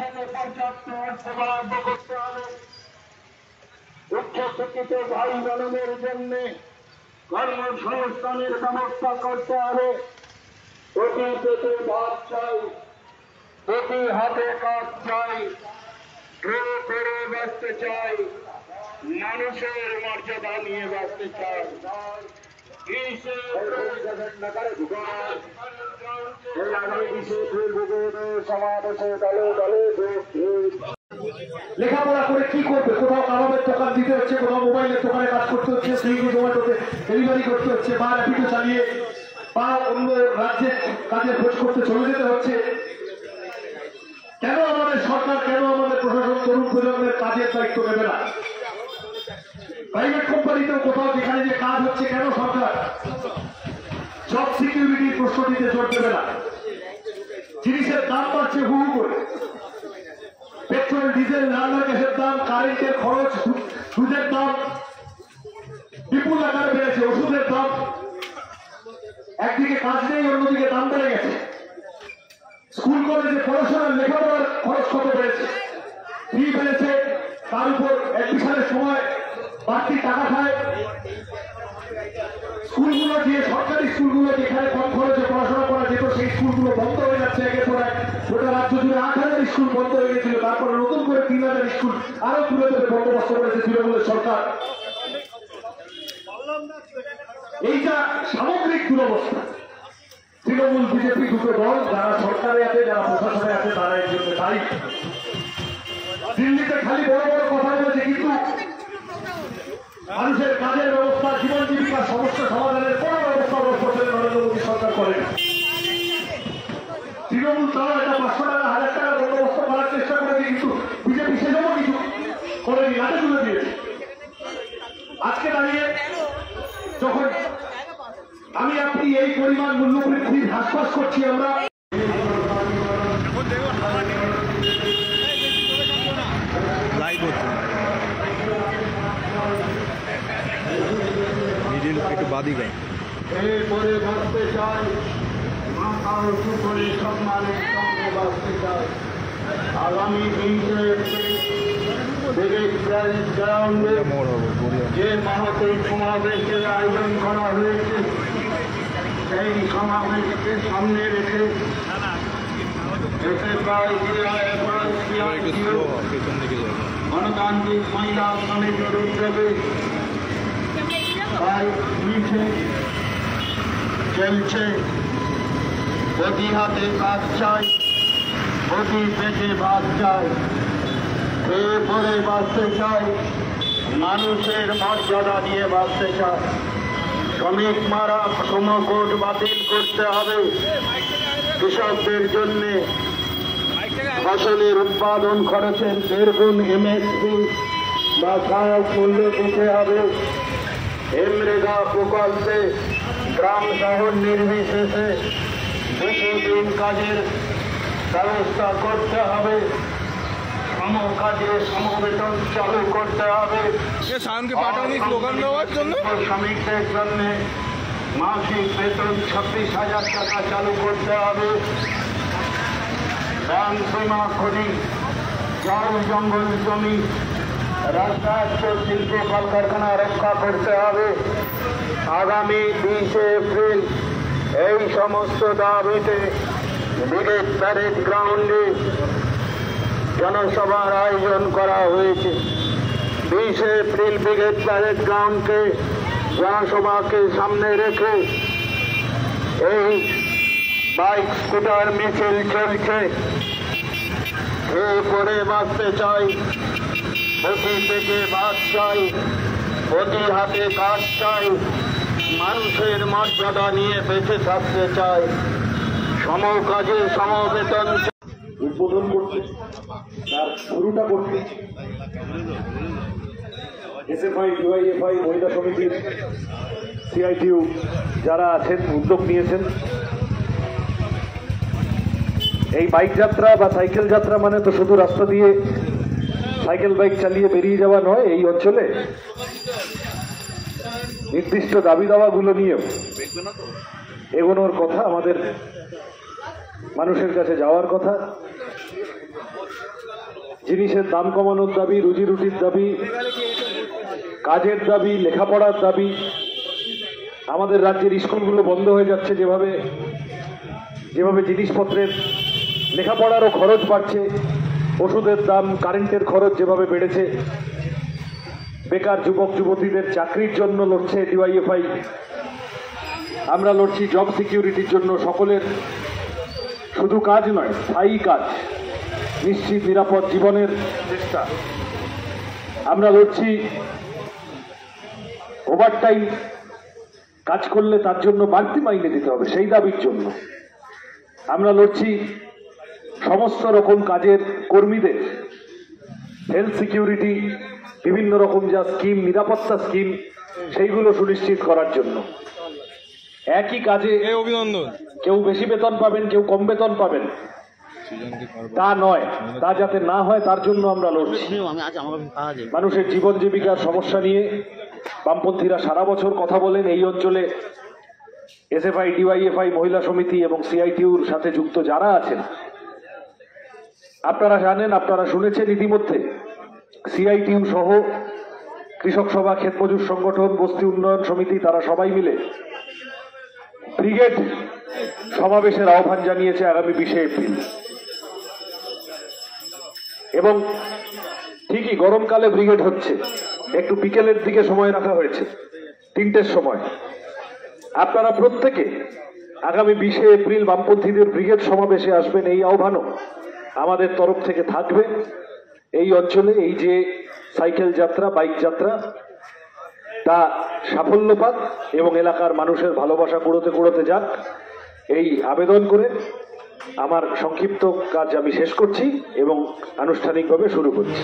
সাথে পর্যাপ্ত অর্থ বরাদ্দ করতে হবে। উচ্চশিক্ষিত ভাই বোনদের জন্য কর্মসংস্থানের ব্যবস্থা করতে হবে। প্রতি পেটে ভাত চাই, প্রতি হাতে কাজ চাই, খেয়ে ফেরে বাঁচতে চাই, মানুষের মর্যাদা নিয়ে বাঁচতে চাই। লেখাপড়া করে কি করবে? কোথাও কাবাবের দোকান দিতে হচ্ছে, কোথাও মোবাইলের দোকানে কাজ করতে হচ্ছে, সুইগি জোম্যাটোতে ডেলিভারি করতে হচ্ছে, বা র্যাপিডো চালিয়ে বা অন্য রাজ্যের কাজের খোঁজ করতে চলে যেতে হচ্ছে। কেন আমাদের সরকার, কেন আমাদের প্রশাসন তরুণ প্রজন্মের কাজের দায়িত্ব নেবে না? প্রাইভেট কোম্পানিতেও কোথাও যেখানে যে কাজ হচ্ছে, কেন সরকার জব সিকিউরিটির প্রশ্নটিতে জোর দেবে না? জিনিসের দাম বাড়ছে হু হু করে, পেট্রোল ডিজেল রান্নার গ্যাসের দাম, কারেন্টের খরচ, দুধের দাম বিপুল আকারে বেড়েছে, ওষুধের দাম, একদিকে কাজ নেই, অন্যদিকে দাম বেড়ে গেছে। স্কুল কলেজে পড়াশোনার লেখাপড়ার খরচ কত বেড়েছে, ফি বেড়েছে, তার উপর অ্যাডমিশনের সময় বাড়তি টাকা খায়। স্কুলগুলো দিয়ে, সরকারি স্কুলগুলো যেখানে কম খরচে পড়াশোনা করা যেত, সেই স্কুলগুলো বন্ধ হয়ে যাচ্ছে একের পর এক। গোটা রাজ্য জুড়ে 8,000 স্কুল বন্ধ হয়ে গেছিল, তারপরে নতুন করে 3,000 স্কুল আরো তুলে ধরে বন্দোবস্ত করেছে তৃণমূলের সরকার। এইটা সামগ্রিক দুরবস্থা। তৃণমূল বিজেপি দুটো দল, যারা সরকারে আছে, যারা প্রশাসনে আছে, তারা এর জন্য দায়ী। দিল্লিতে খালি বড় বড় কথা বলেছে, কিন্তু মানুষের কাজের ব্যবস্থা, জীবন জীবিকার সমস্যা সমাধানের কোন ব্যবস্থা 10 বছরে নরেন্দ্র মোদী সরকার করে। তৃণমূল তারা একটা 500 টাকা 1000 টাকা বন্দোবস্ত করার চেষ্টা করেছে, কিন্তু বিজেপি সেরকম কিছু করেনি, হাতে তুলে দিয়েছে। আজকে দাঁড়িয়ে যখন আমি আপনি এই পরিমাণ মূল্যবৃদ্ধির হাসপাস করছি, আমরা একটু বাদি গাই এরপরে বাঁচতে চাই, মাথার উঁচু করে সম্মানের সঙ্গে বাঁচতে চাই। আগামী 20 এপ্রিল ব্রিগেড প্যারেড গ্রাউন্ডে যে মাহফিল সমাবেশের আয়োজন করা হয়েছে, সেই সমাবেশকে সামনে রেখে গণতান্ত্রিক মহিলা সমিতির উদ্যোগে চলছে। প্রতি হাতে কাজ চাই, প্রতি পেটে ভাত চাই, খেয়ে পরে বাঁচতে চাই, মানুষের মর্যাদা দিয়ে বাঁচতে চাই। শ্রমিক মারা শ্রমকোড বাতিল করতে হবে। কৃষকদের জন্য ফসলের উৎপাদন খরচের 1.5 গুণ এমএসপি বা সহায়ক মূল্য দিতে হবে। হেমরেগা প্রকল্পে গ্রাম শহর নির্বিশেষে 200 দিন কাজের ব্যবস্থা করতে হবে। সম কাজে সমবেতন চালু করতে হবে। শ্রমিকদের জন্য মাসিক বেতন 26,000 টাকা চালু করতে হবে। ব্যাংক বিমা খনি, জল জঙ্গল জমি, রাষ্ট্রায়ত্ত শিল্প কলকারখানা রক্ষা করতে হবে। আগামী 20 এপ্রিল এই সমস্ত দাবিতে ব্রিগেড প্যারেড গ্রাউন্ডে জনসভার আয়োজন করা হয়েছে। 20 এপ্রিল ব্রিগেড প্যারেড গ্রাউন্ডকে জনসভাকে সামনে রেখে এই বাইক স্কুটার মিছিল চলছে। খেয়ে পরে বাঁচতে চাই, প্রতি পেটে ভাত চাই, প্রতি হাতে কাজ চাই, মানুষের মর্যাদা নিয়ে বেঁচে থাকতে চাই, সম কাজে সমবেতন। উদ্বোধন করতে, তার শুরুটা করতে এসএফআই, ডিওয়াইএফআই, মহিলা সমিতির সিআইটিউ যারা আছেন, উদ্যোগ নিয়েছেন। এই বাইক যাত্রা বা সাইকেল যাত্রা মানে তো শুধু রাস্তা দিয়ে সাইকেল বাইক চালিয়ে বেরিয়ে যাওয়া নয়। এই অঞ্চলে নির্দিষ্ট দাবি দাওয়াগুলো নিয়েও এগোনোর কথা, আমাদের মানুষের কাছে যাওয়ার কথা। জিনিসের দাম কমানোর দাবি, রুজি রুটির দাবি, কাজের দাবি, লেখাপড়ার দাবি। আমাদের রাজ্যের স্কুলগুলো বন্ধ হয়ে যাচ্ছে, যেভাবে জিনিসপত্রের লেখাপড়ারও খরচ বাড়ছে, ওষুধের দাম, কারেন্টের খরচ যেভাবে বেড়েছে, বেকার যুবক যুবতীদের চাকরির জন্য লড়ছে ডিওয়াইএফআই। আমরা লড়ছি জব সিকিউরিটির জন্য, সকলের শুধু কাজ নয়, স্থায়ী কাজ, নিশ্চিত নিরাপদ জীবনের চেষ্টা। আমরা লড়ছি ওভারটাইম কাজ করলে তার জন্য বাড়তি মাইনে দিতে হবে, সেই দাবির জন্য। আমরা লড়ছি সমস্ত রকম কাজের কর্মীদের হেলথ সিকিউরিটি, বিভিন্ন রকম যা স্কিম, নিরাপত্তা স্কিম, সেইগুলো সুনিশ্চিত করার জন্য। একই কাজে অভিনন্দন, কেউ বেশি বেতন পাবেন, কেউ কম বেতন পাবেন, তা নয়, তা যাতে না হয় তার জন্য আমরা লড়ছি। মানুষের জীবন জীবিকার সমস্যা নিয়ে বামপন্থীরা সারা বছর কথা বলেন। এই অঞ্চলে এসএফআই, ডিওয়াইএফআই, মহিলা সমিতি এবং সিআইটিউর সাথে যুক্ত যারা আছেন, আপনারা জানেন, আপনারা শুনেছেন ইতিমধ্যে, সিআইটিউ সহ কৃষক সভা, ক্ষেত মজুর সংগঠন, বস্তি উন্নয়ন সমিতি, তারা সবাই মিলে ব্রিগেড সমাবেশের আহ্বান জানিয়েছে আগামী 20 এপ্রিল। এবং ঠিকই গরমকালে ব্রিগেড হচ্ছে, একটু বিকেলের দিকে সময় রাখা হয়েছে, 3টের সময়। আপনারা প্রত্যেকে আগামী 20 এপ্রিল বামপন্থীদের ব্রিগেড সমাবেশে আসবেন, এই আহ্বানও আমাদের তরফ থেকে থাকবে। এই অঞ্চলে এই যে সাইকেল যাত্রা, বাইক যাত্রা, তা সাফল্য পাক এবং এলাকার মানুষের ভালোবাসা কুড়োতে কুড়োতে যাক, এই আবেদন করে আমার সংক্ষিপ্ত কাজ আমি শেষ করছি এবং আনুষ্ঠানিকভাবে শুরু করছি।